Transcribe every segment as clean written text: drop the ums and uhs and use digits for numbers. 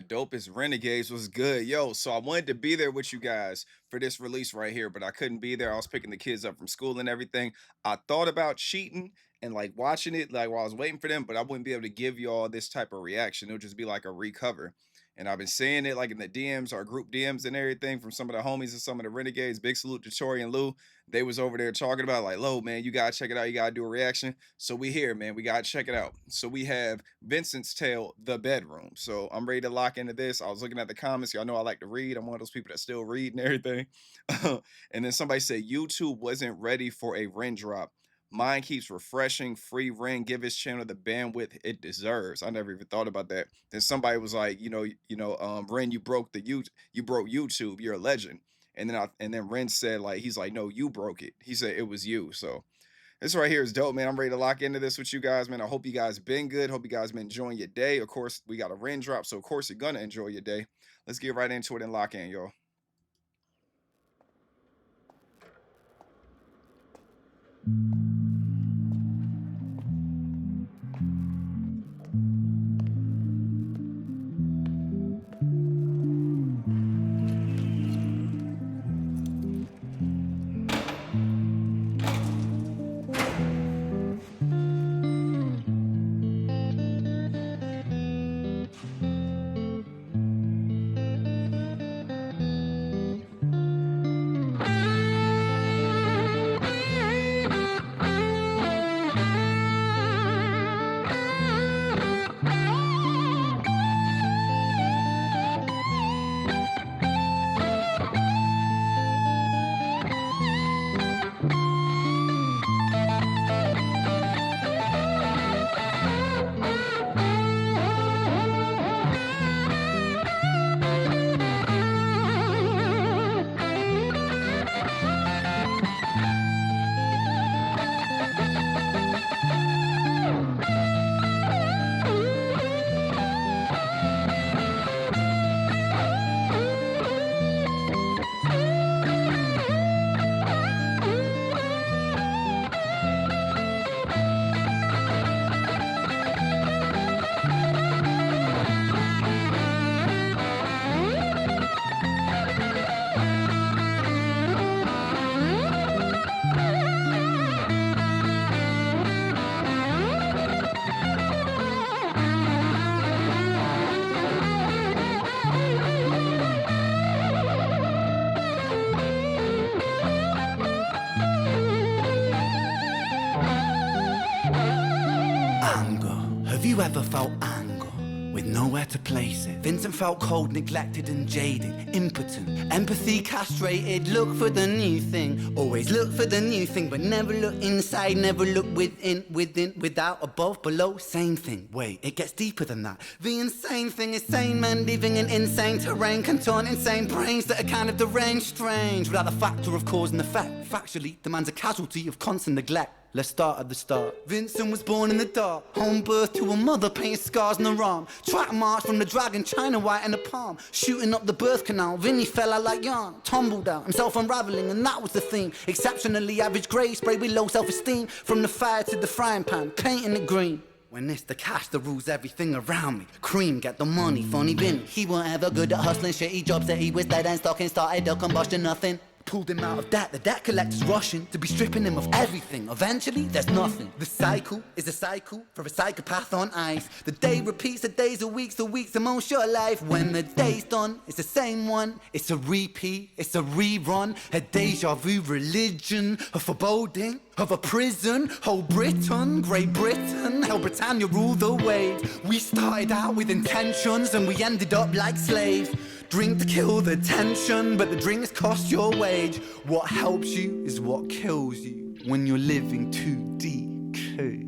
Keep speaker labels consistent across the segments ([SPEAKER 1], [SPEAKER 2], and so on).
[SPEAKER 1] Dopest RENegades was good. Yo, so I wanted to be there with you guys for this release right here, but I couldn't be there. I was picking the kids up from school and everything. I thought about cheating and like watching it like while I was waiting for them, but I wouldn't be able to give you all this type of reaction. It would just be like a recover. And I've been seeing it like in the DMs, our group DMs and everything from some of the homies and some of the renegades. Big salute to Tori and Lou. They was over there talking about like, Lo, man, you gotta check it out. You gotta do a reaction. So we here, man. We gotta check it out. So we have Vincent's Tale, The Bedroom. So I'm ready to lock into this. I was looking at the comments. Y'all know I like to read. I'm one of those people that still read and everything. And then somebody said YouTube wasn't ready for a Ren drop. Mine keeps refreshing. Free Ren, give his channel the bandwidth it deserves. I never even thought about that. Then somebody was like, Ren, you broke you broke YouTube. You're a legend. And then Ren said like he's like, no, you broke it. He said it was you. So this right here is dope, man. I'm ready to lock into this with you guys, man. I hope you guys been good. Hope you guys been enjoying your day. Of course, we got a Ren drop, so of course you're gonna enjoy your day. Let's get right into it and lock in, y'all.
[SPEAKER 2] Have you ever felt anger with nowhere to place it? Vincent felt cold, neglected and jaded, impotent, empathy castrated. Look for the new thing, always look for the new thing, but never look inside, never look within, without, above, below. Same thing, wait, it gets deeper than that. The insane thing is sane men living in insane terrain, contort insane brains that are kind of deranged, strange, without the factor of cause and effect. Factually, the man's a casualty of constant neglect. Let's start at the start. Vincent was born in the dark, home birth to a mother, painted scars on her arm. Track march from the dragon, China white in the palm. Shooting up the birth canal, Vinny fell out like yarn. Tumbled out, himself unraveling, and that was the theme. Exceptionally average grade, sprayed with low self-esteem. From the fire to the frying pan, painting it green. When it's the cash that rules everything around me. Cream, get the money, funny Vinny. He weren't ever good at hustling, shitty jobs that he was dead and stocking. Started a combustion, nothing. Pulled him out of debt, the debt collector's rushing to be stripping him of everything. Eventually, there's nothing. The cycle is a cycle for a psychopath on ice. The day repeats, the days are weeks, the weeks are most your life. When the day's done, it's the same one. It's a repeat, it's a rerun. A deja vu religion, a foreboding of a prison. Whole Britain, Great Britain, hell Britannia rule the waves. We started out with intentions and we ended up like slaves. Drink to kill the tension, but the drinks cost your wage. What helps you is what kills you when you're living too DK.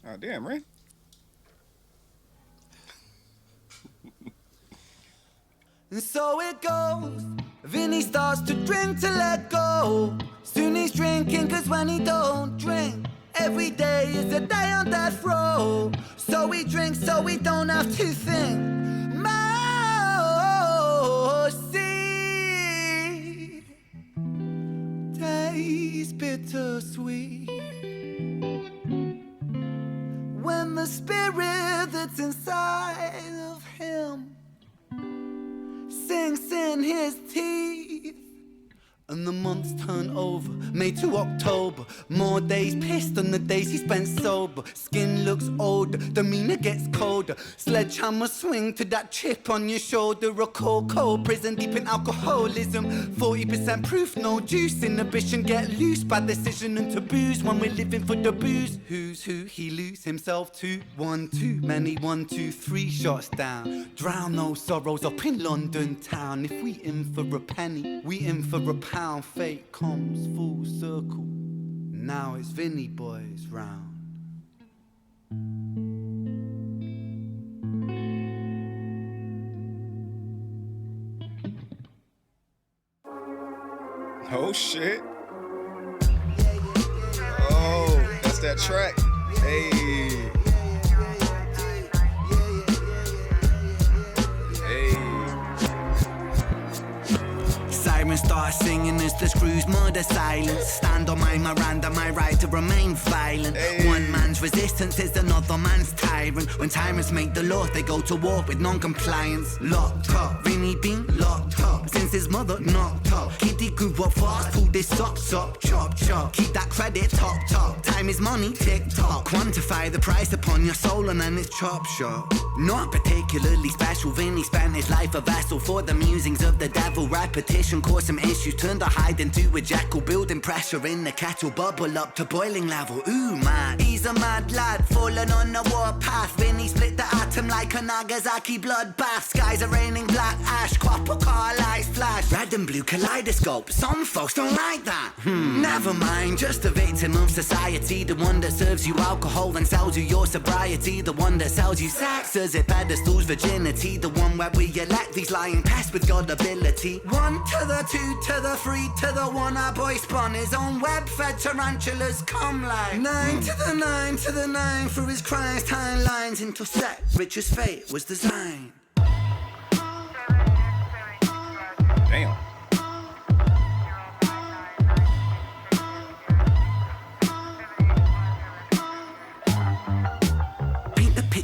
[SPEAKER 1] Oh, damn, right?
[SPEAKER 2] And so it goes. Vinny starts to drink to let go. Soon he's drinking, cause when he don't drink, every day is a day on death row. So he drinks so he don't have to think. Mercy. bittersweet. When the spirit that's inside of him sinks in his teeth, and the months turn over, May to October. More days pissed than the days he spent sober. Skin looks older, demeanor gets colder. Sledgehammer swing to that chip on your shoulder. A cold prison deep in alcoholism. 40% proof, no juice. Inhibition get loose by decision and taboos. When we're living for the booze, who's who he lose himself to? 1 too many, 1 2 3 shots down. Drown those sorrows up in London town. If we in for a penny, we in for a pound. Fate comes full circle. Now it's Vinny boys round.
[SPEAKER 1] Oh shit. Oh, that's that track. Hey.
[SPEAKER 2] Siren starts singing as the screws murder silence. Stand on my Miranda, my right to remain violent.
[SPEAKER 1] Hey.
[SPEAKER 2] One man's resistance is another man's tyrant. When tyrants make the law, they go to war with non-compliance. Locked up, Vinny been locked up since his mother knocked up. Kitty grew up fast, pulled his socks up, chop chop. Keep that credit top top. Time is money, tick tock. Quantify the price upon your soul and then it's chop shop. Not particularly special, Vinny spent his life a vessel for the musings of the devil. Repetition caused some issues, turned a hide into a jackal. Building pressure in the kettle, bubble up to boiling level. Ooh man, he's a mad lad, falling on the warpath. Vinny split the atom like a Nagasaki bloodbath. Skies are raining black ash, copper car lights flash. Red and blue kaleidoscope, some folks don't like that. Never mind, just a victim of society. The one that serves you alcohol and sells you your sobriety. The one that sells you sex as it pedestals virginity. The one where we elect these lying pests with God ability. 1 to the 2 to the 3 to the 1. Our boy spun his own web-fed tarantulas come like 9 to the 9 to the 9. Through his crimes timelines intersect. Rich's fate was designed.
[SPEAKER 1] Damn.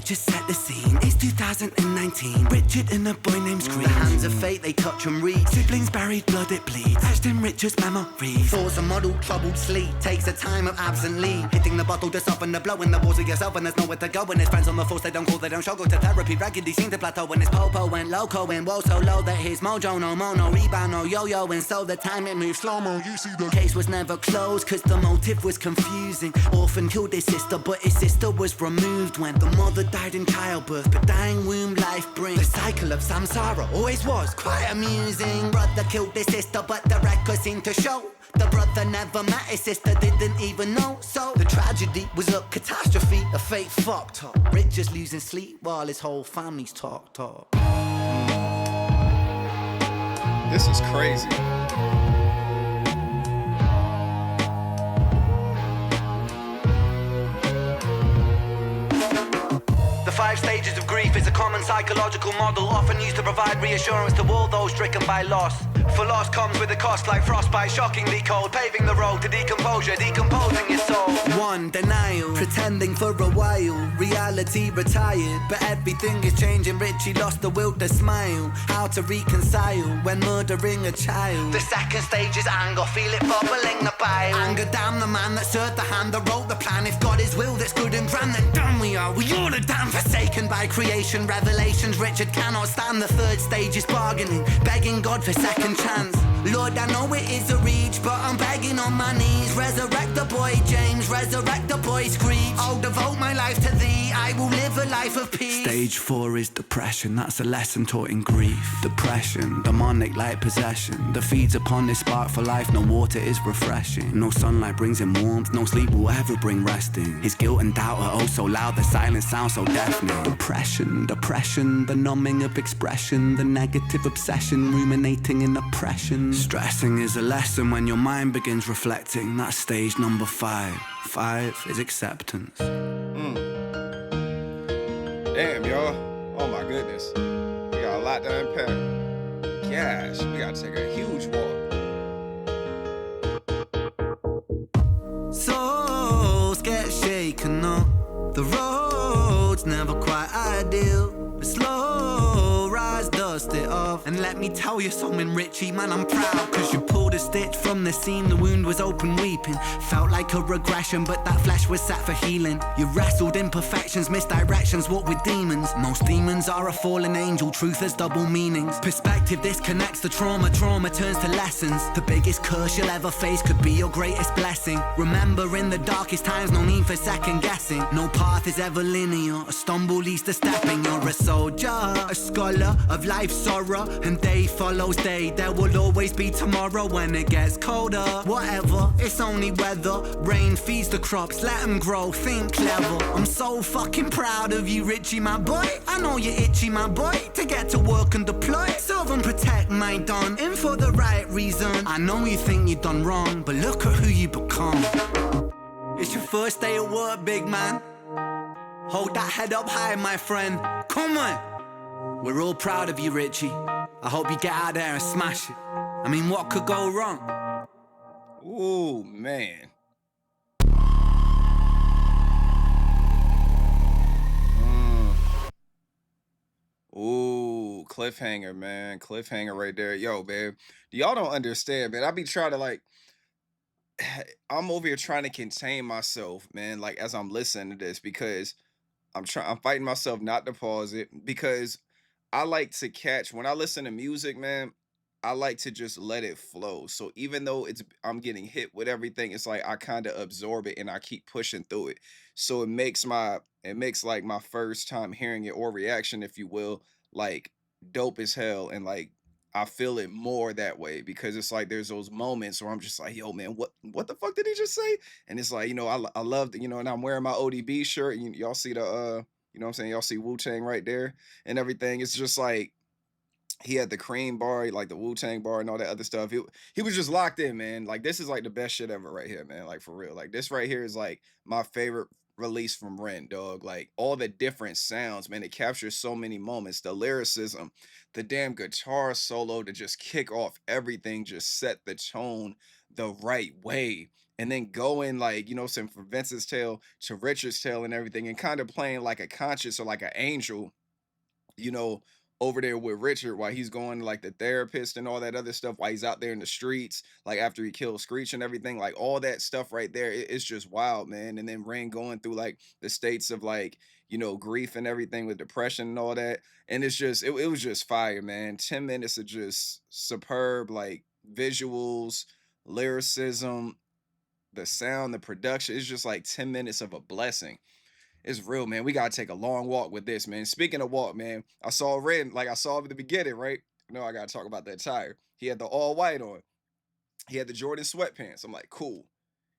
[SPEAKER 2] Just set the scene, it's 2019. Richard and a boy named Screech. The hands of fate, they touch and reach. Siblings buried, blood it bleeds. Etched in Richard's memories. Thoughts a muddled, troubled sleep. Takes a time of absently. Hitting the bottle to soften the blow in the walls of yourself. And there's nowhere to go. When his friends on the force, they don't call, they don't show. Go to therapy, raggedy, seem to plateau. When his popo went loco and woe so low that his mojo no mono, rebound no yo-yo. And so the time it moved slow-mo. You see the case was never closed, cause the motive was confusing. Orphan killed his sister, but his sister was removed when the mother died in childbirth, but dying womb life brings. The cycle of samsara always was quite amusing. Brother killed his sister, but the records seem to show the brother never met his sister, didn't even know. So the tragedy was a catastrophe, a fate fucked up. Rich just losing sleep while his whole family's talked up.
[SPEAKER 1] This is crazy.
[SPEAKER 2] The 5 stages of grief is a common psychological model, often used to provide reassurance to all those stricken by loss. For loss comes with a cost like frostbite, shockingly cold, paving the road to decomposure, decomposing your soul. 1. Denial, pretending for a while, reality retired, but everything is changing. Richie lost the will to smile, how to reconcile when murdering a child. The 2nd stage is anger, feel it bubbling the bile. Anger, damn the man that served the hand that wrote the plan. If God is will that's good and grand, then damn we are all are damn forsaken by creation. Revelations Richard cannot stand. The 3rd stage is bargaining, begging God for second chance. Lord, I know it is a reach, but I'm begging on my knees. Resurrect the boy James, resurrect the boy Screech. I'll devote my life to thee, I will live a life of peace. Stage 4 is depression, that's a lesson taught in grief. Depression, demonic like possession, that feeds upon this spark for life. No water is refreshing, no sunlight brings him warmth, no sleep will ever bring resting. His guilt and doubt are oh so loud, the silence sounds so deafening. Depression, depression, the numbing of expression, the negative obsession, ruminating in oppression. Stressing is a lesson when your mind begins reflecting. That's stage number 5. 5 is acceptance.
[SPEAKER 1] Damn, y'all. Oh my goodness. We got a lot to unpack. Gosh, we gotta take a huge walk.
[SPEAKER 2] let me tell you something, Richie, man, I'm proud. Cause you pulled a stitch from the seam, the wound was open weeping. Felt like a regression, but that flesh was set for healing. You wrestled imperfections, misdirections, what with demons. Most demons are a fallen angel, truth has double meanings. Perspective disconnects the trauma, trauma turns to lessons. The biggest curse you'll ever face could be your greatest blessing. Remember, in the darkest times, no need for second guessing. No path is ever linear, a stumble leads to stepping. You're a soldier, a scholar of life's sorrow, and day follows day. There will always be tomorrow when it gets colder. Whatever, it's only weather. Rain feeds the crops, let them grow, think clever. I'm so fucking proud of you, Richie, my boy. I know you're itchy, my boy, to get to work and deploy. Serve and protect my Don, in for the right reason. I know you think you've done wrong, but look at who you become. It's your first day at work, big man. Hold that head up high, my friend. Come on. We're all proud of you, Richie. I hope you get out there and smash it. I mean, what could go wrong?
[SPEAKER 1] Ooh, man. Ooh, cliffhanger, man. Cliffhanger right there. Yo, man. Y'all don't understand, man. I be trying to like I'm over here trying to contain myself, man, like as I'm listening to this because I'm fighting myself not to pause it because I like to catch when I listen to music, man, I like to just let it flow. So even though I'm getting hit with everything, it's like I kind of absorb it and I keep pushing through it. So it makes like my first time hearing it or reaction, if you will, like dope as hell. And like I feel it more that way because it's like there's those moments where I'm just like, yo, man, what the fuck did he just say? And it's like, I love the, and I'm wearing my ODB shirt. Y'all see the you know what I'm saying? Y'all see Wu-Tang right there and everything. It's just like he had the cream bar, like the Wu-Tang bar and all that other stuff. He was just locked in, man. Like this is like the best shit ever right here, man. Like for real. Like this right here is like my favorite release from Ren, dog. Like all the different sounds, man. It captures so many moments. The lyricism, the damn guitar solo to just kick off everything, just set the tone the right way. And then going like, saying from Vincent's tale to Richard's tale and everything, and kind of playing like a conscious or like an angel, you know, over there with Richard while he's going to, like the therapist and all that other stuff while he's out there in the streets, like after he kills Screech and everything, like all that stuff right there, it's just wild, man. And then Rain going through like the states of like, grief and everything with depression and all that. And it's just, it was just fire, man. 10 minutes of just superb, like visuals, lyricism, the sound, the production. It's just like 10 minutes of a blessing. It's real, man. We gotta take a long walk with this, man. Speaking of walk, man, I saw Red, like I saw him at the beginning, right? I gotta talk about that attire. He had the all white on. He had the Jordan sweatpants. I'm like, cool.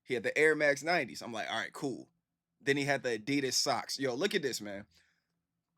[SPEAKER 1] He had the Air Max 90s. I'm like, all right, cool. Then he had the Adidas socks. Yo, look at this, man.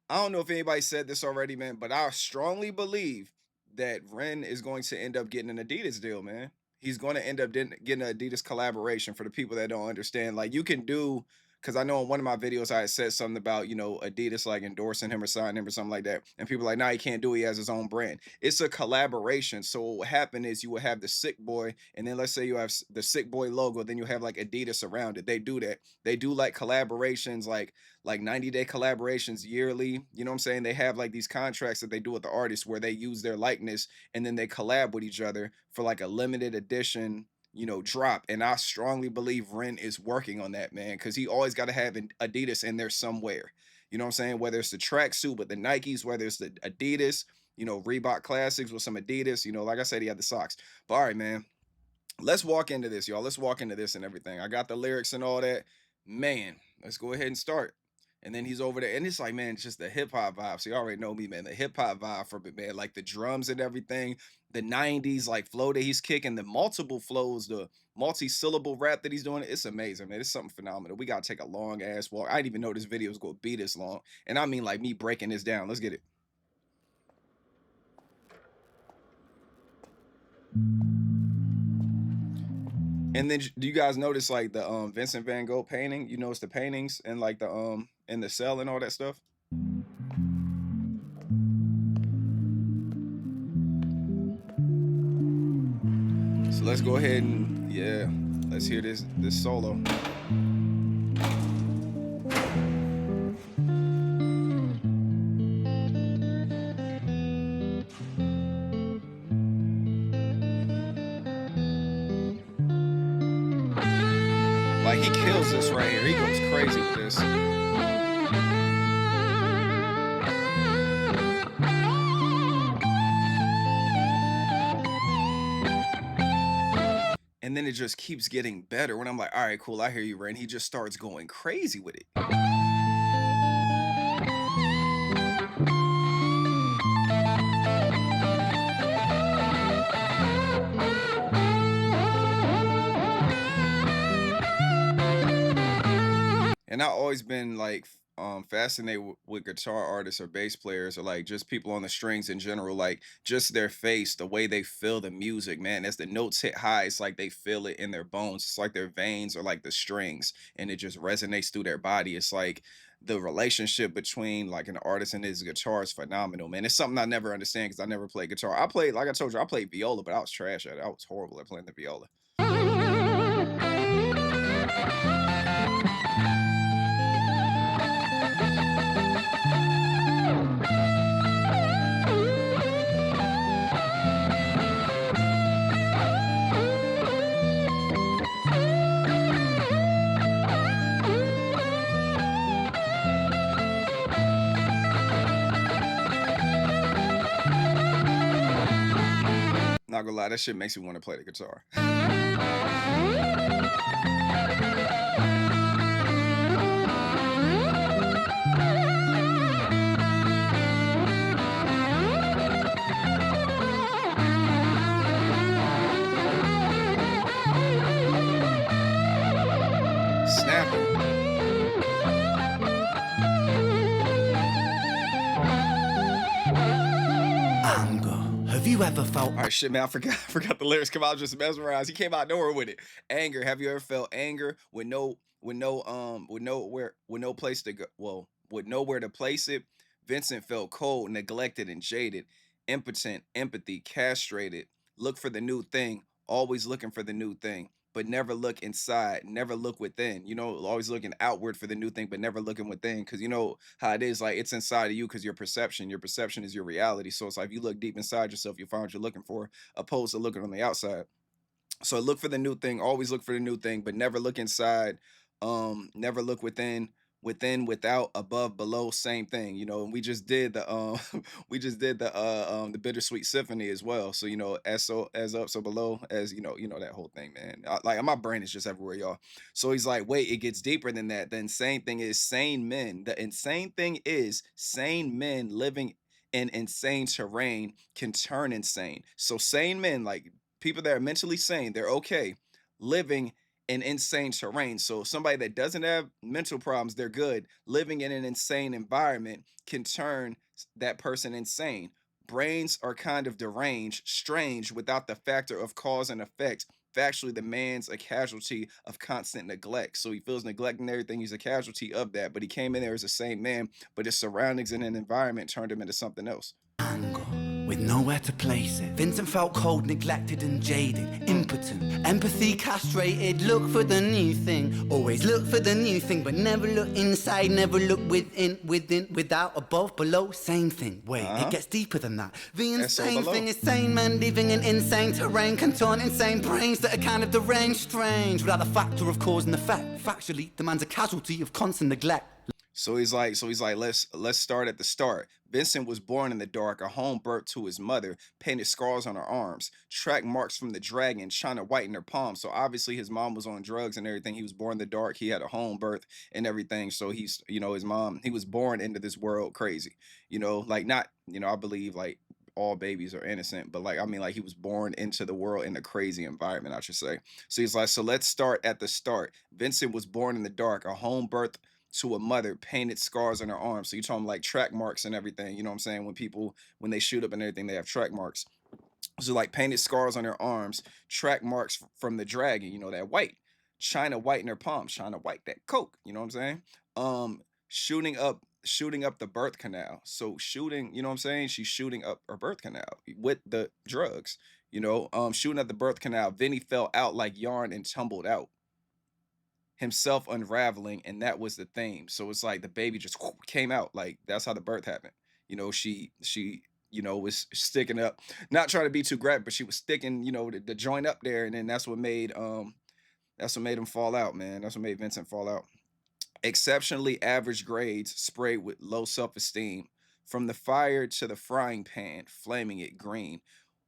[SPEAKER 1] I don't know if anybody said this already, man, but I strongly believe that Ren is going to end up getting an Adidas deal, man. He's going to end up getting an Adidas collaboration. For the people that don't understand. Like you can do, because I know in one of my videos I had said something about, Adidas like endorsing him or signing him or something like that. And people are like, nah, he can't do it. He has his own brand. It's a collaboration. So what will happen is you will have the Sick Boy, and then let's say you have the Sick Boy logo, then you have like Adidas around it. They do that. They do like collaborations, like 90-day collaborations yearly. You know what I'm saying? They have like these contracts that they do with the artists where they use their likeness and then they collab with each other for like a limited edition drop. And I strongly believe Ren is working on that, man, because he always got to have an Adidas in there somewhere. You know what I'm saying? Whether it's the tracksuit with the Nikes, whether it's the Adidas, Reebok Classics with some Adidas, like I said, he had the socks. But all right, man, let's walk into this, y'all. Let's walk into this and everything. I got the lyrics and all that. Man, let's go ahead and start. And then he's over there, and it's like, man, it's just the hip hop vibe. So you already know me, man. The hip hop vibe from it, man. Like the drums and everything, the '90s like flow that he's kicking, the multiple flows, the multi-syllable rap that he's doing. It's amazing, man. It's something phenomenal. We gotta take a long ass walk. I didn't even know this video was gonna be this long, and I mean like me breaking this down. Let's get it. And then do you guys notice like the Vincent Van Gogh painting? You notice the paintings and like the in the cell and all that stuff? So let's go ahead and let's hear this solo. Like he kills this right here. He goes crazy with this. And then it just keeps getting better when I'm like, all right, cool, I hear you, Ren. He just starts going crazy with it. And I've always been like fascinated with guitar artists or bass players or like just people on the strings in general, like just their face, the way they feel the music, man. As the notes hit high, it's like they feel it in their bones. It's like their veins are like the strings and it just resonates through their body. It's like the relationship between like an artist and his guitar is phenomenal, man. It's something I never understand because I never played guitar. I played, like I told you, I played viola, but I was trash at it. I was horrible at playing the viola. Not gonna lie, that shit makes me want to play the guitar. Snapping.
[SPEAKER 2] Anger. Have you ever felt
[SPEAKER 1] All right, shit, man. I forgot. I forgot the lyrics. Come out just mesmerized. He came out nowhere with it. Anger. Have you ever felt anger with no place to go? Well, with nowhere to place it. Vincent felt cold, neglected, and jaded, impotent, empathy, castrated. Look for the new thing. Always looking for the new thing, but never look inside. Never look within. You know, always looking outward for the new thing, but never looking within. Because you know how it is. Like it's inside of you. Because your perception. Your perception is your reality. So it's like if you look deep inside yourself, you find what you're looking for, opposed to looking on the outside. So look for the new thing, always look for the new thing, but never look inside. Never look within, without, above, below, same thing, you know. And we just did the we just did the bittersweet symphony as well. So you know, as up, so below, as you know that whole thing, man. Like my brain is just everywhere, y'all. So he's like, wait, it gets deeper than that. The insane thing is sane men. The insane thing is sane men living in insane terrain can turn insane. So sane men, like people that are mentally sane, they're okay living in insane terrain. So somebody that doesn't have mental problems, they're good. Living in an insane environment can turn that person insane. Brains are kind of deranged, strange, without the factor of cause and effect. Factually, the man's a casualty of constant neglect. So he feels neglect and everything. He's a casualty of that. But he came in there as a sane man, but his surroundings and an environment turned him into something else.
[SPEAKER 2] anger with nowhere to place it? Vincent felt cold, neglected and jaded, impotent, empathy castrated. Look for the new thing, always look for the new thing, but never look inside, never look within, without, above, below, same thing. Wait, it gets deeper than that. The insane thing is sane men living in insane terrain can turn insane brains that are kind of deranged, strange, without the factor of cause and effect. Factually, the man's a casualty of constant neglect.
[SPEAKER 1] So he's like, let's start at the start. Vincent was born in the dark, a home birth to his mother, painted scars on her arms, track marks from the dragon, China white in her palms. So obviously his mom was on drugs and everything. He was born in the dark. He had a home birth and everything. So he's, you know, his mom, he was born into this world crazy. You know, like not, you know, I believe like all babies are innocent, but like I mean, like he was born into the world in a crazy environment, I should say. So he's like, so let's start at the start. Vincent was born in the dark, a home birth to a mother, painted scars on her arms. So you're talking like track marks and everything. You know what I'm saying? When people when they shoot up and everything, they have track marks. So like painted scars on her arms, track marks from the dragon. You know that white, China white in her palms, China white that coke. You know what I'm saying? Shooting up the birth canal. So shooting, you know what I'm saying? She's shooting up her birth canal with the drugs. You know, shooting at the birth canal. Then he fell out like yarn and tumbled out, himself unraveling, and that was the theme. So it's like the baby just came out, like that's how the birth happened. You know, she you know was sticking up, not trying to be too graphic, but she was sticking, you know, the joint up there, and then That's what made him fall out, man. That's what made Vincent fall out. Exceptionally average grades sprayed with low self-esteem. From the fire to the frying pan, flaming it green.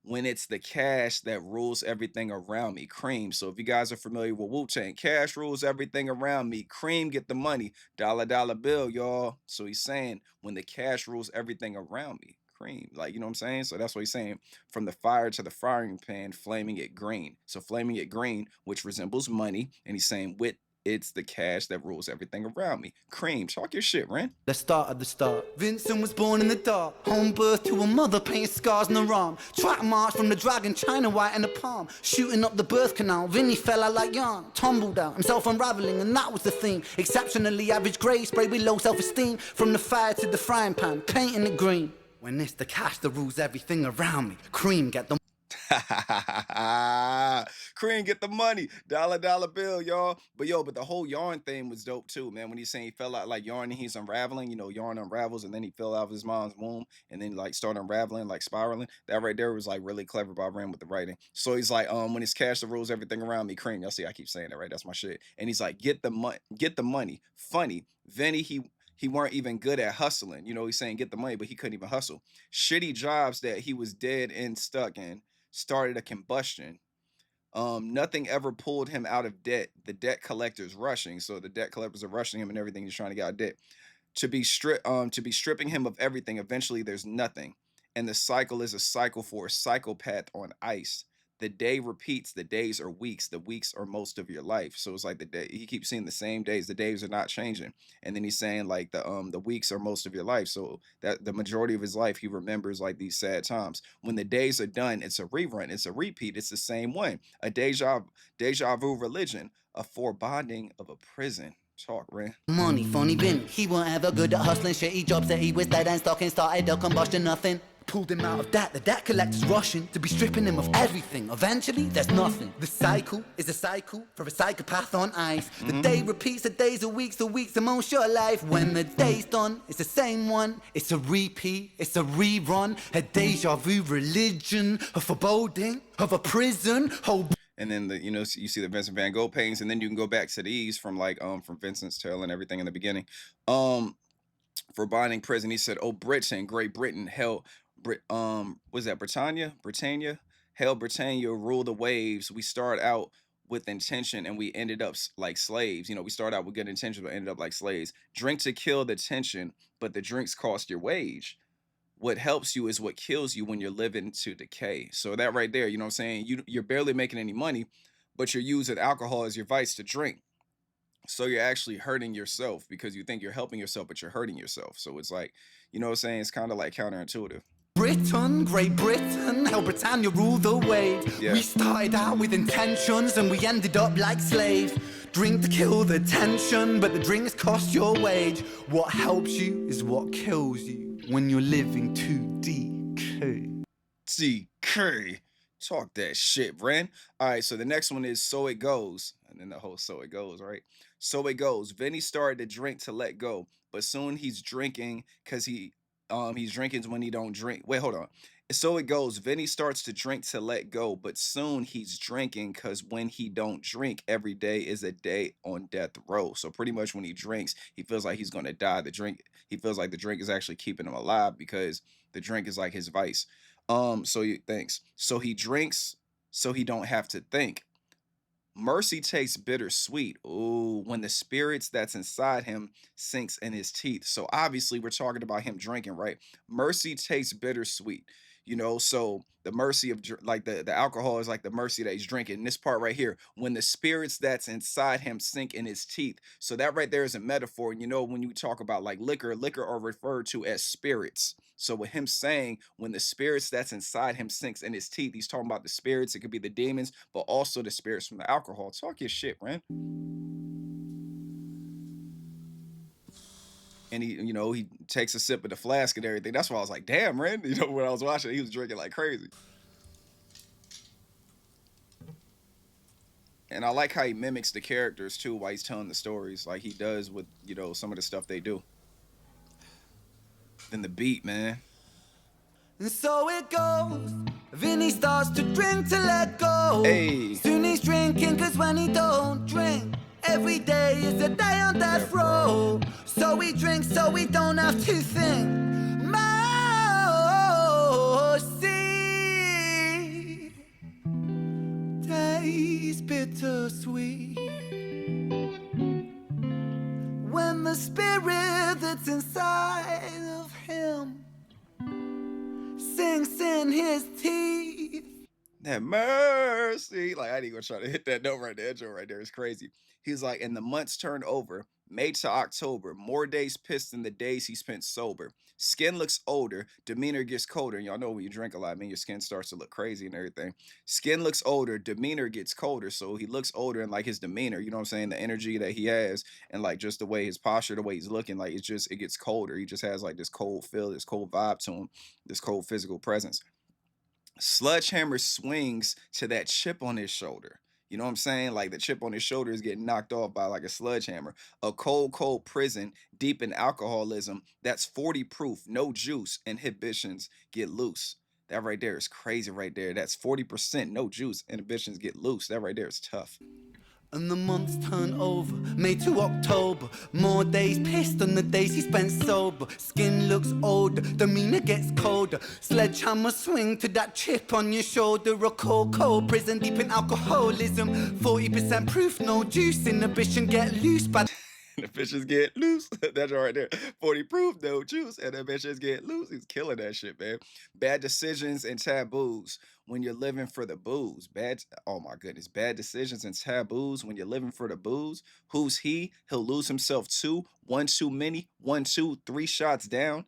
[SPEAKER 1] When it's the cash that rules everything around me, cream. So if you guys are familiar with Wu-Tang, cash rules everything around me. Cream, get the money. Dollar dollar bill, y'all. So he's saying when the cash rules everything around me, cream. Like, you know what I'm saying? So that's what he's saying. From the fire to the frying pan, flaming it green. So flaming it green, which resembles money. And he's saying with it's the cash that rules everything around me. Cream, talk your shit, Ren.
[SPEAKER 2] Let's start at the start. Vincent was born in the dark, home birth to a mother painting scars on her arm. Track march from the dragon, China white in the palm. Shooting up the birth canal, Vinny fell out like yarn. Tumbled out, himself unraveling, and that was the theme. Exceptionally average grade, sprayed with low self-esteem. From the fire to the frying pan, painting it green. When it's the cash that rules everything around me. Cream, get the
[SPEAKER 1] Cream, get the money. Dollar dollar bill, y'all. But the whole yarn thing was dope too, man. When he's saying he fell out like yarn and he's unraveling, you know, yarn unravels and then he fell out of his mom's womb and then like started unraveling, like spiraling. That right there was like really clever by Ren with the writing. So he's like, when it's cash that rules everything around me, cream. Y'all see, I keep saying that, right? That's my shit. And he's like, get the money. Funny. Vinny, he weren't even good at hustling. You know, he's saying get the money, but he couldn't even hustle. Shitty jobs that he was dead and stuck in started a combustion. Nothing ever pulled him out of debt. The debt collectors rushing. So the debt collectors are rushing him and everything. He's trying to get out of debt. To be stripping him of everything. Eventually there's nothing. And the cycle is a cycle for a psychopath on ice. The day repeats, the days are weeks, the weeks are most of your life. So it's like the day he keeps seeing the same days, the days are not changing. And then he's saying like the weeks are most of your life. So that the majority of his life he remembers like these sad times. When the days are done, it's a rerun, it's a repeat, it's the same one. A deja vu religion, a foreboding of a prison. Talk, Ren.
[SPEAKER 2] money, funny Vinny. He weren't ever good at hustling, shitty jobs that he was dead and stuck in, started a combustion, nothing. Pulled him out of debt, the debt collector's rushing to be stripping him of everything. Eventually, there's nothing. The cycle is a cycle for a psychopath on ice. The day repeats, the days are weeks, the weeks are most your life. When the day's done, it's the same one. It's a repeat, it's a rerun. A deja vu religion, a foreboding of a prison.
[SPEAKER 1] And then you see the Vincent Van Gogh paintings, and then you can go back to these from like from Vincent's tale and everything in the beginning. For binding prison, he said, "Oh, Britain, Great Britain, hell, was that Britannia, hell, Britannia, rule the waves. We start out with intention, and we ended up like slaves. You know, we start out with good intentions, but ended up like slaves. Drink to kill the tension, but the drinks cost your wage. What helps you is what kills you when you're living to decay." So that right there, you know what I'm saying? You're barely making any money, but you're using alcohol as your vice to drink. So you're actually hurting yourself because you think you're helping yourself, but you're hurting yourself. So it's like, you know what I'm saying? It's kind of like counterintuitive.
[SPEAKER 2] Britain, Great Britain, how Britannia ruled the waves.
[SPEAKER 1] Yeah.
[SPEAKER 2] We started out with intentions and we ended up like slaves. Drink to kill the tension, but the drinks cost your wage. What helps you is what kills you when you're living to decay.
[SPEAKER 1] DK. Talk that shit, Ren. All right, so the next one is So It Goes. And then the whole So It Goes, right? So it goes. Vinny started to drink to let go, but soon he's drinking because he's drinking when he don't drink. Wait, hold on. So it goes. Vinny starts to drink to let go, but soon he's drinking because when he don't drink, every day is a day on death row. So pretty much when he drinks, he feels like he's gonna die. He feels like the drink is actually keeping him alive because the drink is like his vice. Thanks. So he drinks so he don't have to think. Mercy tastes bittersweet. Ooh, when the spirits that's inside him sinks in his teeth. So obviously we're talking about him drinking, right? Mercy tastes bittersweet. You know, so the mercy of like the alcohol is like the mercy that he's drinking. And this part right here, when the spirits that's inside him sink in his teeth. So that right there is a metaphor. And you know, when you talk about like liquor are referred to as spirits. So with him saying when the spirits that's inside him sinks in his teeth, he's talking about the spirits. It could be the demons, but also the spirits from the alcohol. Talk your shit, man. And he takes a sip of the flask and everything. That's why I was like, damn, Ren. You know, when I was watching, he was drinking like crazy. And I like how he mimics the characters too while he's telling the stories, like he does with some of the stuff they do. Then the beat, man.
[SPEAKER 2] And so it goes. Vinny starts to drink to let go.
[SPEAKER 1] Hey.
[SPEAKER 2] Soon he's drinking, cause when he don't drink, every day is a day on death row. So he drinks so we don't have to think. Mercy tastes bittersweet when the spirit that's inside of him sinks in his teeth.
[SPEAKER 1] That mercy. Like, I ain't gonna try to hit that note right there. That joke right there is crazy. He's like, and the months turn over, May to October, more days pissed than the days he spent sober. Skin looks older, demeanor gets colder. And y'all know when you drink a lot, I mean, your skin starts to look crazy and everything. Skin looks older, demeanor gets colder. So he looks older, and like his demeanor, you know what I'm saying? The energy that he has, and like just the way his posture, the way he's looking, like it gets colder. He just has like this cold feel, this cold vibe to him, this cold physical presence. Sledgehammer swings to that chip on his shoulder. You know what I'm saying? Like the chip on his shoulder is getting knocked off by like a sledgehammer. A cold, cold prison, deep in alcoholism. That's 40 proof, no juice, inhibitions get loose. That right there is crazy right there. That's 40%, no juice, inhibitions get loose. That right there is tough.
[SPEAKER 2] And the months turn over, May to October. More days pissed than the days he spent sober. Skin looks older, demeanor gets colder. Sledgehammer swing to that chip on your shoulder. A cold, cold prison deep in alcoholism. 40% proof, no juice, inhibition get loose. But
[SPEAKER 1] The bitches get loose. That's right there. 40 proof, no juice. And the bitches get loose. He's killing that shit, man. Bad decisions and taboos when you're living for the booze. Oh my goodness. Bad decisions and taboos when you're living for the booze. Who's he? He'll lose himself too. One too many. 1, 2, 3 shots down.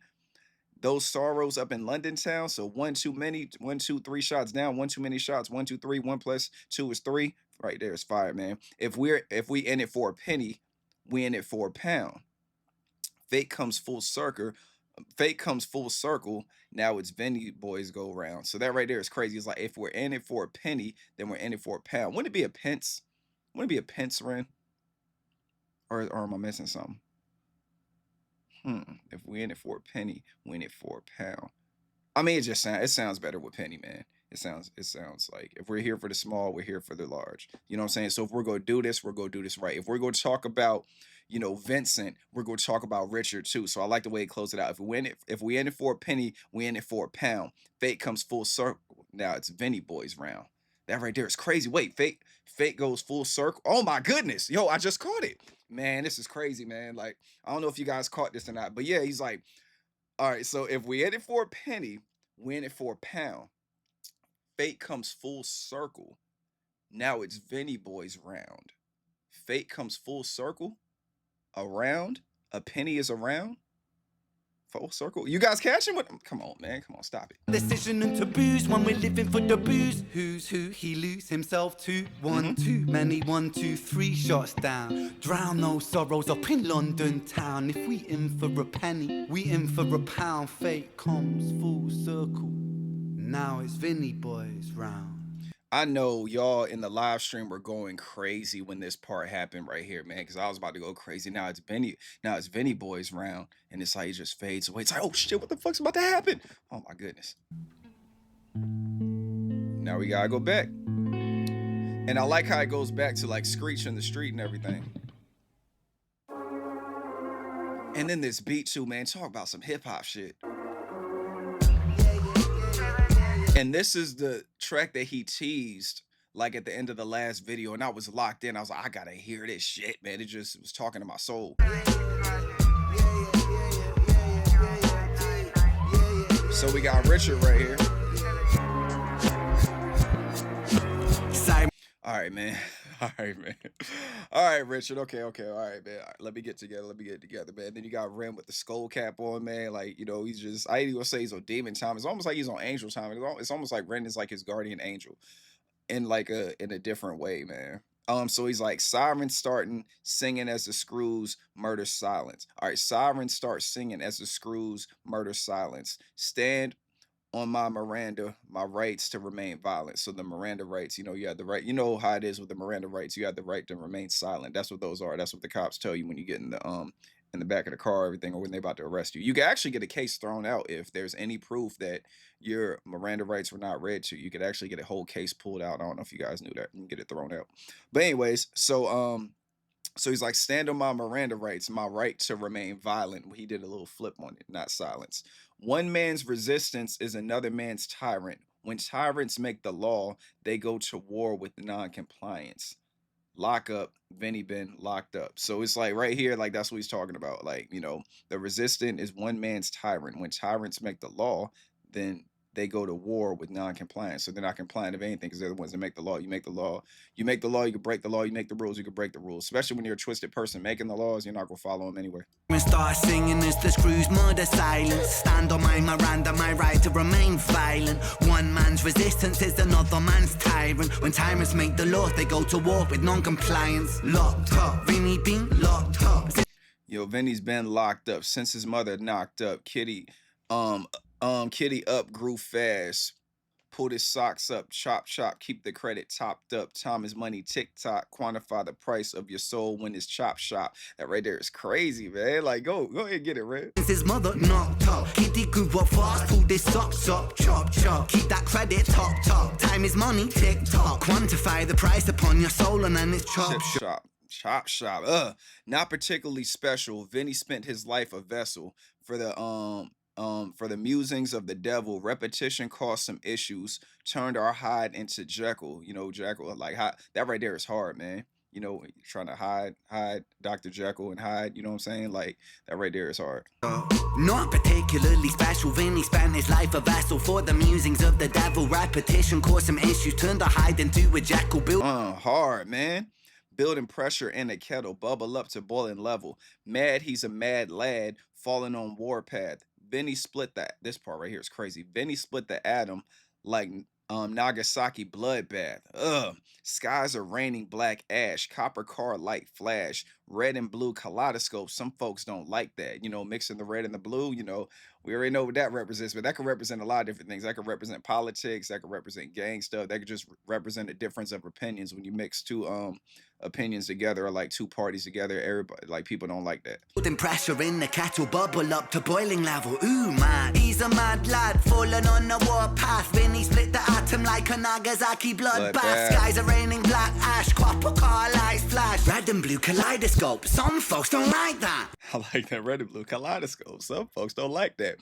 [SPEAKER 1] Those sorrows up in London town. So 1 too many, 1, 2, 3 shots down. 1 too many shots. 1, 2, 3. 1 plus 2 is 3. Right there is fire, man. If we in it for a penny, we in it for a pound. Fate comes full circle. Fate comes full circle. Now it's Vinny boys go round. So that right there is crazy. It's like if we're in it for a penny, then we're in it for a pound. Wouldn't it be a pence? Wouldn't it be a pence, Ren? Or am I missing something? If we're in it for a penny, we're in it for a pound. I mean, it sounds better with penny, man. It sounds like if we're here for the small, we're here for the large. You know what I'm saying? So if we're gonna do this, we're gonna do this right. If we're gonna talk about, Vincent, we're gonna talk about Richard too. So I like the way he closed it out. If we in it for a penny, we in it for a pound. Fate comes full circle. Now it's Vinny boys round. That right there is crazy. Wait, fate goes full circle. Oh my goodness. Yo, I just caught it. Man, this is crazy, man. Like, I don't know if you guys caught this or not, but yeah, he's like, all right, so if we in it for a penny, we in it for a pound. Fate comes full circle. Now it's Vinny boys round. Fate comes full circle. Around. A penny is around. Full circle. You guys catching what? Come on, man. Come on, stop it.
[SPEAKER 2] decision and taboos when we're living for the booze. Who's who? He lose himself to. One too many. 1, 2, 3 shots down. Drown those sorrows up in London town. If we in for a penny, we in for a pound. Fate comes full circle. Now it's Vinny boys round.
[SPEAKER 1] I know y'all in the live stream were going crazy when this part happened right here, man, because I was about to go crazy. Now it's Vinny boys round, and it's like it just fades away. It's like, oh shit, what the fuck's about to happen? Oh my goodness. Now we gotta go back. And I like how it goes back to like Screech in the street and everything. And then this beat too, man. Talk about some hip-hop shit. And this is the track that he teased like at the end of the last video, and I was locked in. I was like, I gotta hear this shit, man. It was talking to my soul. So we got Richard right here. All right, man. All right, man. All right, Richard. Okay. All right, man. All right, let me get together, man. Then you got Ren with the skull cap on, man. Like, he's just, I ain't even gonna say he's on demon time. It's almost like he's on angel time. It's almost like Ren is like his guardian angel in a different way, man. So he's like, Siren starting singing as the screws murder silence. All right, Siren starts singing as the screws murder silence. Stand on my Miranda, my rights to remain violent. So the Miranda rights, you have the right, how it is with the Miranda rights, you have the right to remain silent. That's what those are. That's what the cops tell you when you get in in the back of the car, everything, or when they're about to arrest you. You can actually get a case thrown out if there's any proof that your Miranda rights were not read to. You could actually get a whole case pulled out. I don't know if you guys knew that. You can get it thrown out. But anyways, so he's like, stand on my Miranda rights, my right to remain violent. He did a little flip on it, not silence. One man's resistance is another man's tyrant. When tyrants make the law, they go to war with non-compliance. Lock up, Vinny been locked up. So it's like right here, like that's what he's talking about. Like, the resistant is one man's tyrant. When tyrants make the law, then they go to war with non-compliance. So they're not compliant of anything because they're the ones that make the law. You make the law, you make the law, you can break the law, you make the rules, you can break the rules. Especially when you're a twisted person making the laws, you're not gonna follow them anyway.
[SPEAKER 2] Start singing as the screws murder silence. Stand on my Miranda, my right to remain violent. One man's resistance is another man's tyrant. When tyrants make the law, they go to war with non-compliance. Locked up, Vinny been locked up.
[SPEAKER 1] Yo, Vinny's been locked up since his mother knocked up. Kitty up grew fast. Pulled his socks up, chop, chop, keep the credit topped up. Time is money, tick-tock, quantify the price of your soul when it's chop shop. That right there is crazy, man. Like, go ahead and get it, Red.
[SPEAKER 2] Since his mother knocked up, Kitty grew up fast, pulled his socks up, chop, chop, keep that credit top. Time is money, tick-tock, quantify the price upon your soul and then it's chop,
[SPEAKER 1] chop. Chop shop. Not particularly special. Vinny spent his life a vessel for the musings of the devil. Repetition caused some issues. Turned our Hyde into Jekyll. Jekyll, like that right there is hard, man. Trying to hide Dr. Jekyll and Hyde, you know what I'm saying? Like, that right there is hard.
[SPEAKER 2] Not particularly special. Vinny spent his life a vessel for the musings of the devil. Repetition caused some issues. Turned our Hyde into a Jekyll.
[SPEAKER 1] Hard, man. Building pressure in a kettle, bubble up to boiling level. Mad, he's a mad lad, falling on warpath. Vinny split this part right here is crazy. Vinny split the atom like Nagasaki bloodbath. Skies are raining black ash, copper car light flash, red and blue kaleidoscope. Some folks don't like that. Mixing the red and the blue, we already know what that represents, but that could represent a lot of different things. That could represent politics, that could represent gang stuff, that could just represent a difference of opinions. When you mix two opinions together, or like two parties together, everybody, like, people don't like that.
[SPEAKER 2] Putting pressure in the kettle, bubble up to boiling level. Ooh man, he's a mad lad, falling on the warpath. Vinny split the atom like a Nagasaki bloodbath. Skies are raining black ash, copper car lights flash, red and blue kaleidoscope. Some folks don't like that.
[SPEAKER 1] I like that red and blue kaleidoscope. Some folks don't like that.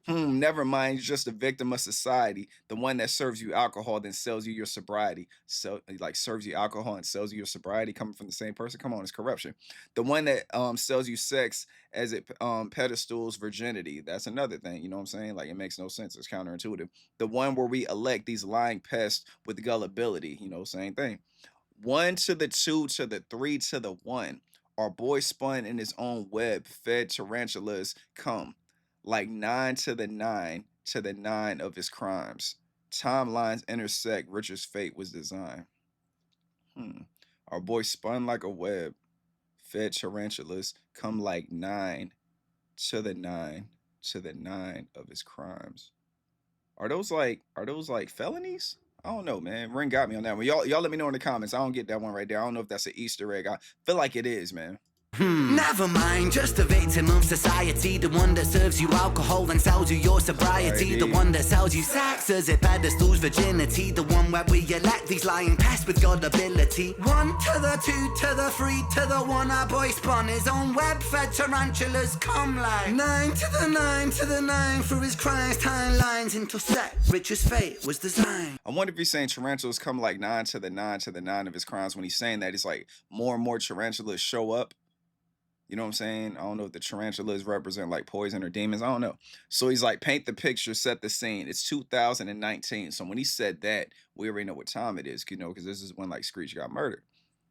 [SPEAKER 1] Never mind, you're just a victim of society. The one that serves you alcohol then sells you your sobriety. So, like, serves you alcohol and sells you your sobriety, coming from the same person. Come on, it's corruption. The one that sells you sex as it pedestals virginity. That's another thing. You know what I'm saying? Like, it makes no sense. It's counterintuitive. The one where we elect these lying pests with gullibility. Same thing. 1 to the 2 to the 3 to the 1. Our boy spun in his own web, fed tarantulas come. Like 9 to the 9 to the 9 of his crimes. Timelines intersect, Richard's fate was designed. Our boy spun like a web, fed tarantulas, come like 9 to the 9 to the 9 of his crimes. Are those like felonies? I don't know, man. Ring got me on that one. Y'all let me know in the comments. I don't get that one right there. I don't know if that's an Easter egg. I feel like it is, man.
[SPEAKER 2] Never mind, just a victim of society. The one that serves you alcohol and sells you your sobriety. The one that sells you sex as it pedestals virginity. The one where we elect these lying pests with God ability. 1 to the 2 to the 3 to the 1. Our boy spun his own web, fed tarantulas come like 9 to the 9 to the 9. Through his crimes, timelines intersect, Richard's fate was designed.
[SPEAKER 1] I wonder if he's saying tarantulas come like 9 to the 9 to the 9 of his crimes. When he's saying that, it's like more and more tarantulas show up. You know what I'm saying? I don't know if the tarantulas represent like poison or demons. I don't know. So he's like, paint the picture, set the scene. It's 2019. So when he said that, we already know what time it is, because this is when like Screech got murdered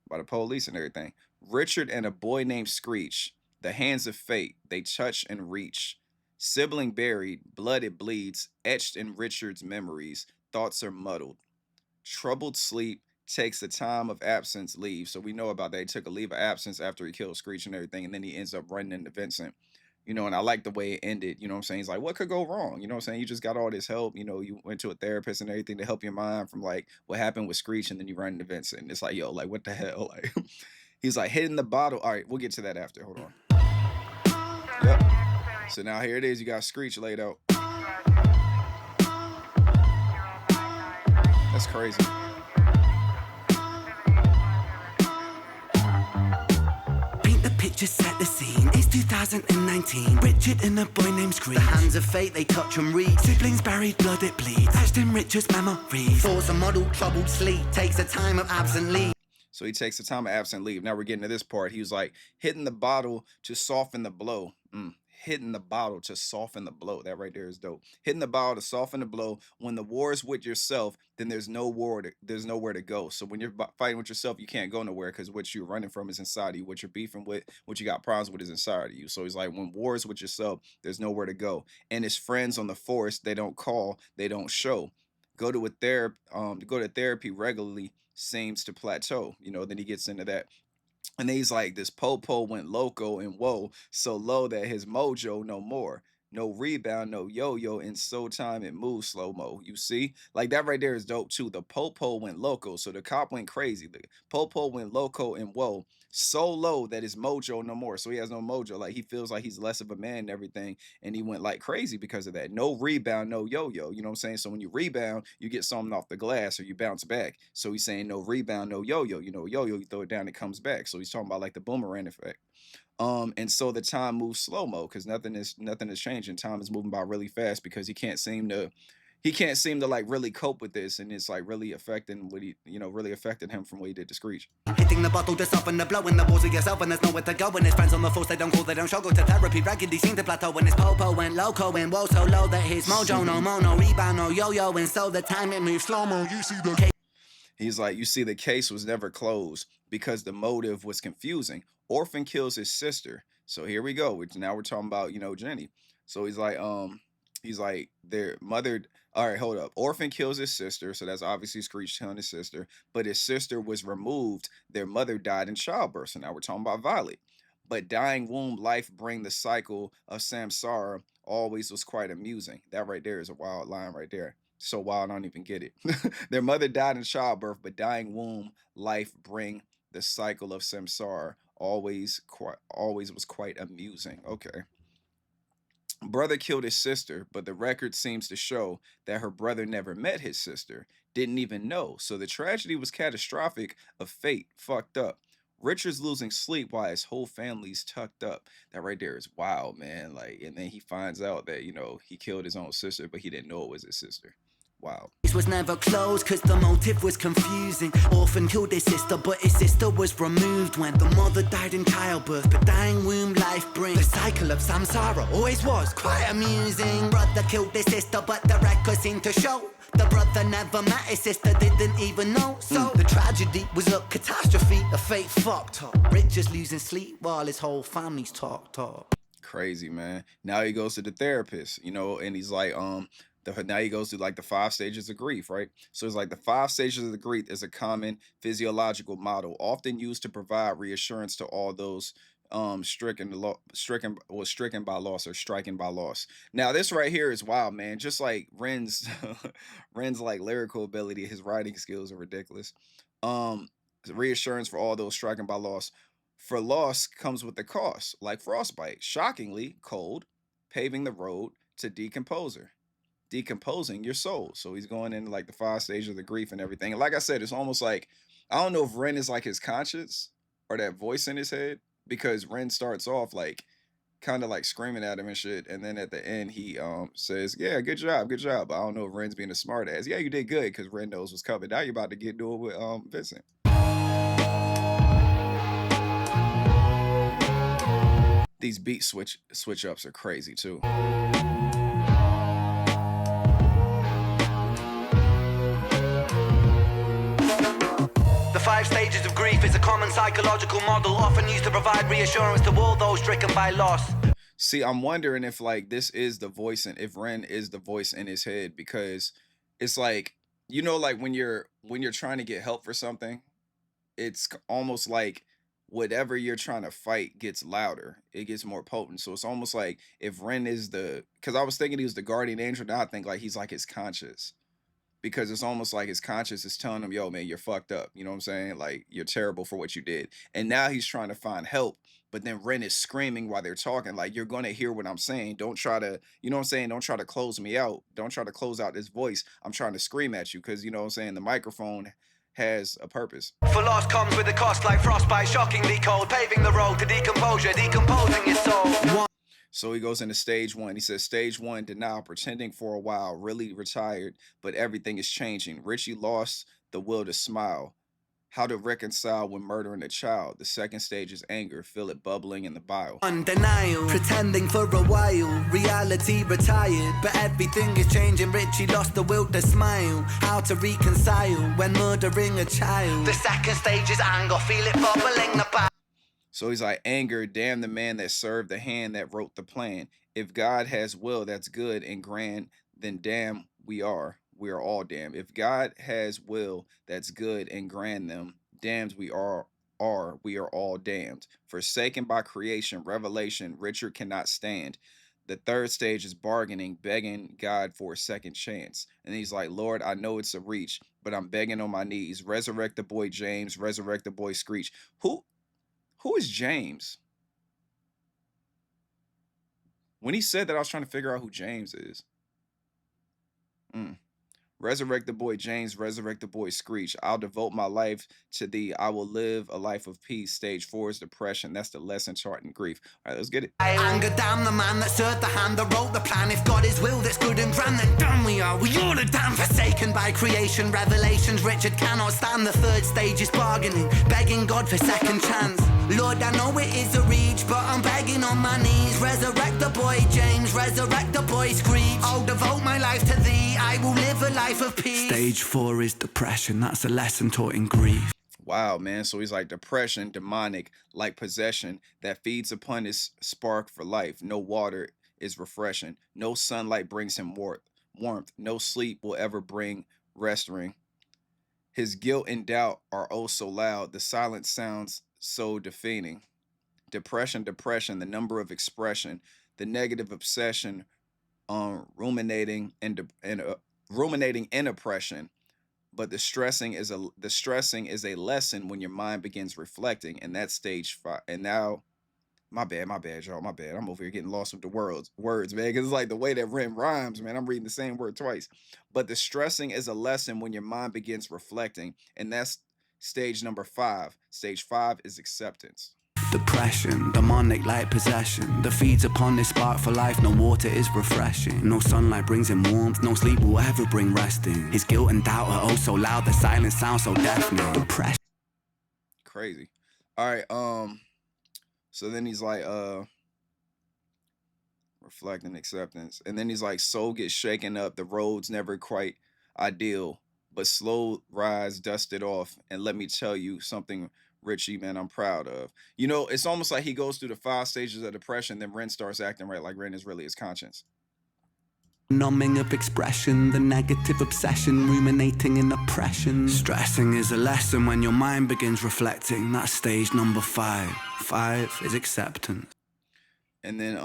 [SPEAKER 1] by the police and everything. Richard and a boy named Screech, the hands of fate, they touch and reach. Sibling buried, blood it bleeds, etched in Richard's memories. Thoughts are muddled. Troubled sleep takes the time of absence leave. So we know about that. He took a leave of absence after he killed Screech and everything, and then he ends up running into Vincent. And I like the way it ended. You know what I'm saying? He's like, what could go wrong? You know what I'm saying? You just got all this help. You went to a therapist and everything to help your mind from like what happened with Screech, and then you run into Vincent. And it's like, yo, like, what the hell? Like, he's like, hitting the bottle. All right, we'll get to that after. Hold on. Yep. So now here it is. You got Screech laid out. That's crazy.
[SPEAKER 2] Paint the picture, set the scene. It's 2019. Richard and a boy named Screech. The hands of fate, they touch and read. Siblings buried, blood it bleeds. Etched in Richard's memories. Force a model, troubled sleep. Takes a time of absent leave.
[SPEAKER 1] So he takes the time of absent leave. Now we're getting to this part. He was like, hitting the bottle to soften the blow. Hitting the bottle to soften the blow. That right there is dope. Hitting the bottle to soften the blow. When the war is with yourself, then there's nowhere to go. So when you're fighting with yourself, you can't go nowhere because what you're running from is inside of you. What you're beefing with, what you got problems with is inside of you. So he's like, when war is with yourself, there's nowhere to go. And his friends on the force, they don't call, they don't show. Go to therapy regularly seems to plateau. Then he gets into that. And then he's like, this popo went loco and whoa, so low that his mojo no more. No rebound, no yo-yo, in so time it moves slow-mo. You see? Like that right there is dope too. The popo went loco. So the cop went crazy. The popo went loco and whoa. So low that his mojo no more. So he has no mojo. Like he feels like he's less of a man and everything. And he went like crazy because of that. No rebound, no yo-yo. You know what I'm saying? So when you rebound, you get something off the glass or you bounce back. So he's saying no rebound, no yo-yo. Yo-yo, you throw it down, it comes back. So he's talking about like the boomerang effect. And so the time moves slow-mo because nothing is changing. Time is moving by really fast because he can't seem to like really cope with this, and it's like really affecting really affected him from what he did to Screech.
[SPEAKER 2] Hitting the bottle to soften the blow in the walls of yourself, and there's nowhere to go. When his friends on the force, they don't call, they don't show. Go to therapy, raggedy seem to plateau. When his popo went loco and whoa, so low that his mojo no more, no rebound, no yo-yo, and so the time it moves slow-mo. You see the case.
[SPEAKER 1] He's like, you see, the case was never closed because the motive was confusing. Orphan kills his sister. So here we go. Now we're talking about, Jenny. So he's like, their mother. All right, hold up. Orphan kills his sister. So that's obviously Screech killing his sister. But his sister was removed. Their mother died in childbirth. So now we're talking about Violet. But dying womb life bring the cycle of samsara always was quite amusing. That right there is a wild line right there. So wild, I don't even get it. Their mother died in childbirth, but dying womb life bring the cycle of samsara always was quite amusing. Okay. Brother killed his sister, but the record seems to show that her brother never met his sister, didn't even know. So the tragedy was catastrophic of fate, fucked up. Richard's losing sleep while his whole family's tucked up. That right there is wild, man. Like, and then he finds out that, he killed his own sister, but he didn't know it was his sister. Wow.
[SPEAKER 2] This was never closed cause the motive was confusing. Orphan killed his sister, but his sister was removed when the mother died in childbirth. But dying womb life brings the cycle of samsara always was quite amusing. Brother killed his sister, but the record seemed to show the brother never met his sister, didn't even know. So the tragedy was a catastrophe, a fate fucked up. Richard's losing sleep while his whole family's talked up.
[SPEAKER 1] Crazy, man. Now he goes to the therapist, and he's like, now he goes through like the 5 stages of grief, right? So it's like the 5 stages of the grief is a common physiological model, often used to provide reassurance to all those stricken by loss or stricken by loss. Now this right here is wild, man. Just like Ren's Ren's like lyrical ability, his writing skills are ridiculous. Um, Reassurance for all those stricken by loss. For loss comes with the cost, like frostbite, shockingly cold, paving the road to decomposing your soul. So he's going into like the 5 stages of the grief and everything. And like I said, it's almost like I don't know if Ren is like his conscience or that voice in his head, because Ren starts off like kind of like screaming at him and shit, and then at the end he says, "Yeah, good job, good job." I don't know if Ren's being a smart ass. Yeah, you did good because Ren knows what's coming. Now you're about to get to it with Vincent. These beat switch ups are crazy too.
[SPEAKER 2] The 5 stages of grief is a common psychological model often used to provide reassurance to all those stricken by loss.
[SPEAKER 1] See, I'm wondering if like this is the voice, and if Ren is the voice in his head, because it's like, like when you're trying to get help for something, it's almost like whatever you're trying to fight gets louder, it gets more potent. So it's almost like if Ren is because I was thinking he was the guardian angel, now I think like he's like his conscience. because it's almost like his conscience is telling him, yo, man, you're fucked up. You know what I'm saying? Like, you're terrible for what you did. And now he's trying to find help. But then Ren is screaming while they're talking, like, you're going to hear what I'm saying. Don't try to, you know what I'm saying? Don't try to close me out. Don't try to close out this voice. I'm trying to scream at you because, you know what I'm saying? The microphone has a purpose.
[SPEAKER 2] For loss comes with a cost like frostbite, shockingly cold, paving the road to decomposure, decomposing your soul.
[SPEAKER 1] So he goes into stage one. He says, stage one, denial, pretending for a while, really retired, but everything is changing. Richie lost the will to smile. How to reconcile when murdering a child. The second stage is anger. Feel it bubbling in the bile.
[SPEAKER 2] Undenial, pretending for a while. Reality retired, but everything is changing. Richie lost the will to smile. How to reconcile when murdering a child. The second stage is anger. Feel it bubbling in the bile.
[SPEAKER 1] So he's like, anger, damn the man that served the hand that wrote the plan. If God has will that's good and grand, then damn we are. We are all damned. If God has will that's good and grand them, damned we are all damned. Forsaken by creation, revelation, Richard cannot stand. The third stage is bargaining, begging God for a second chance. And he's like, Lord, I know it's a reach, but I'm begging on my knees. Resurrect the boy James, resurrect the boy Screech. Who is James? When he said that, I was trying to figure out who James is. Resurrect the boy James, resurrect the boy Screech. I'll devote my life to thee. I will live a life of peace. Stage 4 is depression. That's the lesson chart in grief. All right, let's get it.
[SPEAKER 2] Anger, damn the man that served the hand that wrote the plan. If God is will that's good and grand, then damn we are. We all are damn forsaken by creation, revelations. Richard cannot stand. The third stage is bargaining, begging God for second chance. Lord, I know it is a reach, but I'm begging on my knees. Resurrect the boy James, resurrect the boy Screech. I'll devote my life to thee. I will live a life of peace. Stage 4 is depression. That's a lesson taught in grief.
[SPEAKER 1] Wow, man. So he's like depression, demonic, like possession that feeds upon his spark for life. No water is refreshing. No sunlight brings him warmth. No sleep will ever bring restoring. His guilt and doubt are oh so loud. The silence sounds so defeating. Depression, the number of expression, the negative obsession, ruminating ruminating in oppression. But the stressing is a lesson when your mind begins reflecting, and that's stage 5. And now, my bad, y'all, my bad. I'm over here getting lost with the words, man, because it's like the way that Ren rhymes, man. I'm reading the same word twice. But the stressing is a lesson when your mind begins reflecting, and that's stage number 5. Stage 5 is acceptance.
[SPEAKER 2] Depression, demonic like possession that feeds upon this spark for life. No water is refreshing. No sunlight brings him warmth. No sleep will ever bring resting. His guilt and doubt are oh so loud. The silence sounds so deafening. Depression.
[SPEAKER 1] Crazy. All right. So then he's like, reflecting acceptance, and then he's like, soul gets shaken up. The road's never quite ideal, but slow rise, dust it off, and let me tell you something, Richie, man, I'm proud of. You know, it's almost like he goes through the 5 stages of depression, then Ren starts acting right, like Ren is really his conscience.
[SPEAKER 2] Numbing of expression, the negative obsession, ruminating in oppression. Stressing is a lesson when your mind begins reflecting. That's stage number 5. 5 is acceptance.
[SPEAKER 1] And then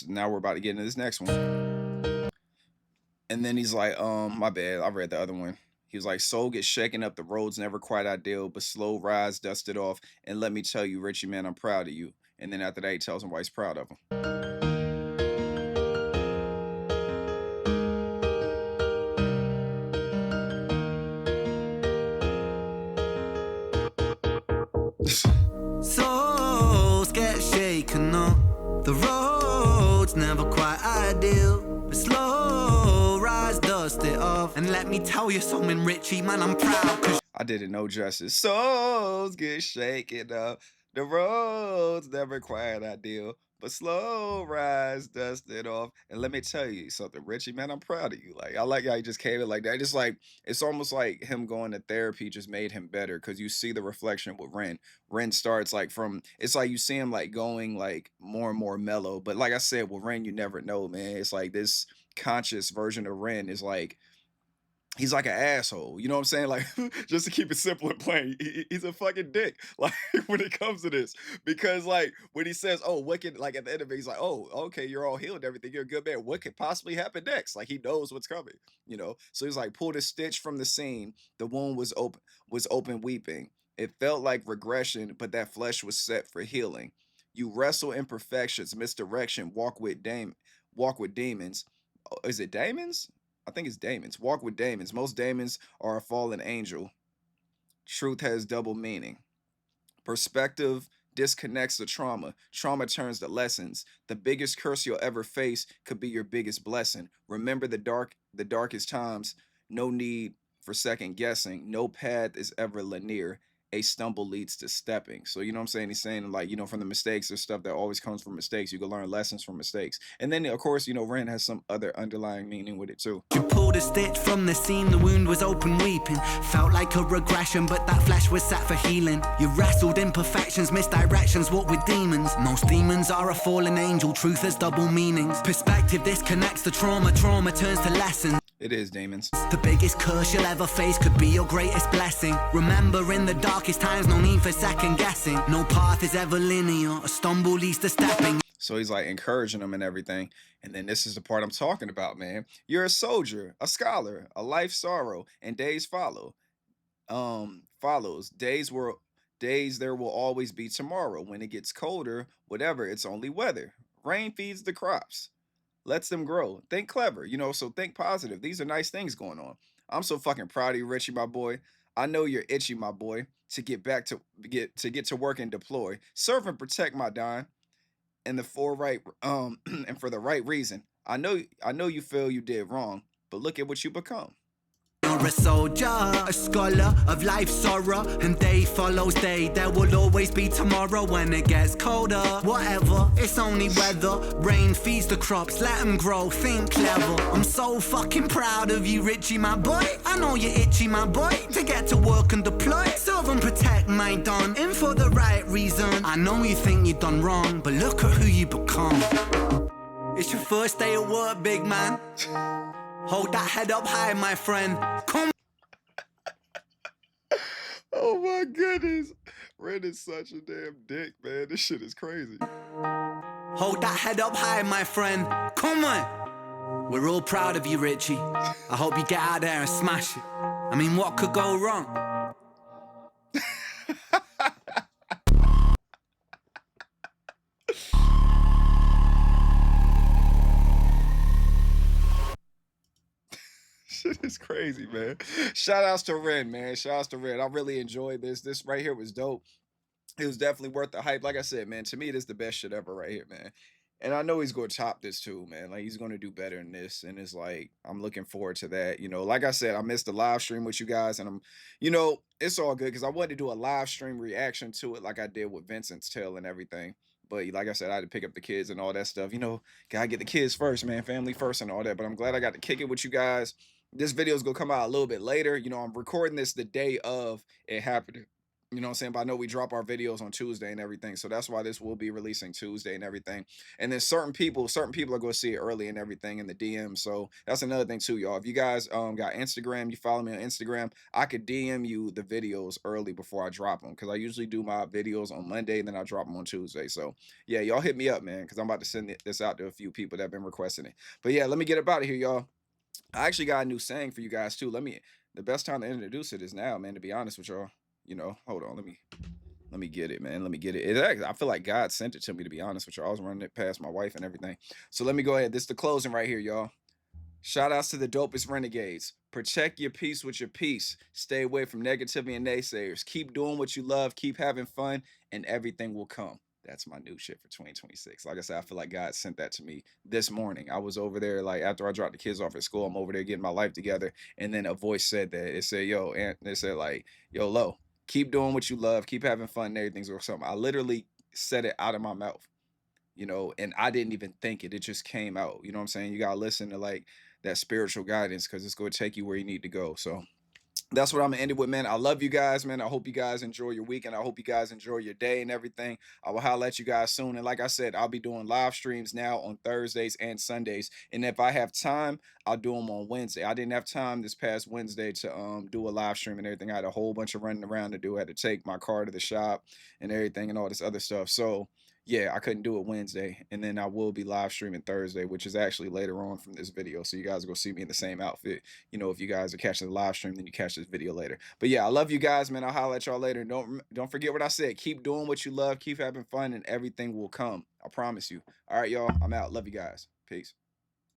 [SPEAKER 1] now we're about to get into this next one. And then he's like, my bad, I read the other one. He was like, soul gets shaken up, the road's never quite ideal, but slow rise, dust it off, and let me tell you, Richie, man, I'm proud of you. And then after that, he tells him why he's proud of him.
[SPEAKER 2] Souls get shaken up, the road's never quite ideal, but slow rise, dust it off, and let me tell you something, Richie, man, I'm proud. Cause
[SPEAKER 1] I did it no justice. Souls get shaken up, the road's never quite ideal, but slow rise, dust it off, and let me tell you something, Richie, man, I'm proud of you. Like, I like how he just came in like that. Just like, it's almost like him going to therapy just made him better, because you see the reflection with Ren. Ren starts like it's like you see him like going like more and more mellow. But like I said, with Ren, you never know, man. It's like this conscious version of Ren is like, he's like an asshole. You know what I'm saying? Like, just to keep it simple and plain, he's a fucking dick. Like when it comes to this, because like when he says, "Oh, what can," like at the end of it, he's like, "Oh, okay, you're all healed, and everything. You're a good man. What could possibly happen next?" Like he knows what's coming. You know. So he's like, pulled a stitch from the scene. The wound was open, weeping. It felt like regression, but that flesh was set for healing. You wrestle imperfections, misdirection, walk with demons. Is it demons? I think it's demons. Walk with demons. Most demons are a fallen angel. Truth has double meaning. Perspective disconnects the trauma. Trauma turns to lessons. The biggest curse you'll ever face could be your biggest blessing. Remember the darkest times. No need for second guessing. No path is ever linear. A stumble leads to stepping. So you know what I'm saying? He's saying like, from the mistakes, there's stuff that always comes from mistakes. You can learn lessons from mistakes. And then of course, Ren has some other underlying meaning with it too.
[SPEAKER 2] You pulled a stitch from the seam, the wound was open weeping. Felt like a regression, but that flesh was set for healing. You wrestled imperfections, misdirections, walked with demons. Most demons are a fallen angel, truth has double meanings. Perspective disconnects the trauma, trauma turns to lessons.
[SPEAKER 1] It is demons.
[SPEAKER 2] The biggest curse you'll ever face could be your greatest blessing. Remember, in the darkest times, no need for second guessing. No path is ever linear, a stumble leads to stepping.
[SPEAKER 1] So he's like encouraging them and everything. And then this is the part I'm talking about, man. You're a soldier, a scholar, a life sorrow, and days follow. Follows. Days there will always be tomorrow. When it gets colder, whatever, it's only weather. Rain feeds the crops, lets them grow. Think clever, so think positive. These are nice things going on. I'm so fucking proud of you, Richie, my boy. I know you're itchy, my boy, to get to work and deploy. Serve and protect, my Don, and and for the right reason. I know you feel you did wrong, but look at what you become.
[SPEAKER 2] You're a soldier, a scholar of life sorrow, and day follows day. There will always be tomorrow when it gets colder. Whatever, it's only weather. Rain feeds the crops, let them grow, think clever. I'm so fucking proud of you, Richie, my boy. I know you're itchy, my boy, to get to work and deploy. Serve and protect, my Don, in for the right reason. I know you think you've done wrong, but look at who you become. It's your first day at work, big man. Hold that head up high, my friend. Come.
[SPEAKER 1] Oh my goodness. Ren is such a damn dick, man. This shit is crazy.
[SPEAKER 2] Hold that head up high, my friend. Come on. We're all proud of you, Richie. I hope you get out there and smash it. I mean, what could go wrong? Shit is crazy, man. Shout outs to Ren, man. Shout outs to Ren. I really enjoyed this. This right here was dope. It was definitely worth the hype. Like I said, man, to me, this is the best shit ever right here, man. And I know he's going to top this too, man. Like he's going to do better than this. And it's like, I'm looking forward to that. Like I said, I missed the live stream with you guys. And it's all good because I wanted to do a live stream reaction to it like I did with Vincent's tale and everything. But like I said, I had to pick up the kids and all that stuff. Gotta get the kids first, man. Family first and all that. But I'm glad I got to kick it with you guys. This video is gonna come out a little bit later. I'm recording this the day of it happening. You know what I'm saying? But I know we drop our videos on Tuesday and everything. So that's why this will be releasing Tuesday and everything. And then certain people are gonna see it early and everything in the DM. So that's another thing too, y'all. If you guys got Instagram, you follow me on Instagram, I could DM you the videos early before I drop them. Cause I usually do my videos on Monday and then I drop them on Tuesday. So yeah, y'all hit me up, man. Cause I'm about to send this out to a few people that have been requesting it. But yeah, let me get up out of here, y'all. I actually got a new saying for you guys too. The best time to introduce it is now, man, to be honest with y'all. Hold on, let me get it, man. Let me get it. I feel like God sent it to me, to be honest with y'all. I was running it past my wife and everything. So let me go ahead. This is the closing right here, y'all. Shout outs to the Dopest RENegades. Protect your peace with your peace. Stay away from negativity and naysayers. Keep doing what you love. Keep having fun, and everything will come. That's my new shit for 2026. Like I said, I feel like God sent that to me this morning. I was over there, like after I dropped the kids off at school, I'm over there getting my life together. And then a voice said that. It said, yo, and it said like, yo, Lo, keep doing what you love, keep having fun, and everything's or something. I literally said it out of my mouth, and I didn't even think it. It just came out. You know what I'm saying? You gotta listen to like that spiritual guidance because it's gonna take you where you need to go. So
[SPEAKER 1] That's what I'm gonna end it with, man. I love you guys, man. I hope you guys enjoy your weekend. I hope you guys enjoy your day and everything. I will holler at you guys soon. And like I said, I'll be doing live streams now on Thursdays and Sundays. And if I have time, I'll do them on Wednesday. I didn't have time this past Wednesday to do a live stream and everything. I had a whole bunch of running around to do. I had to take my car to the shop and everything and all this other stuff. So yeah, I couldn't do it Wednesday. And then I will be live streaming Thursday, which is actually later on from this video. So you guys will see me in the same outfit. You know, if you guys are catching the live stream, then you catch this video later. But yeah, I love you guys, man. I'll holler at y'all later. Don't forget what I said. Keep doing what you love, keep having fun, and everything will come. I promise you. All right, y'all. I'm out. Love you guys. Peace.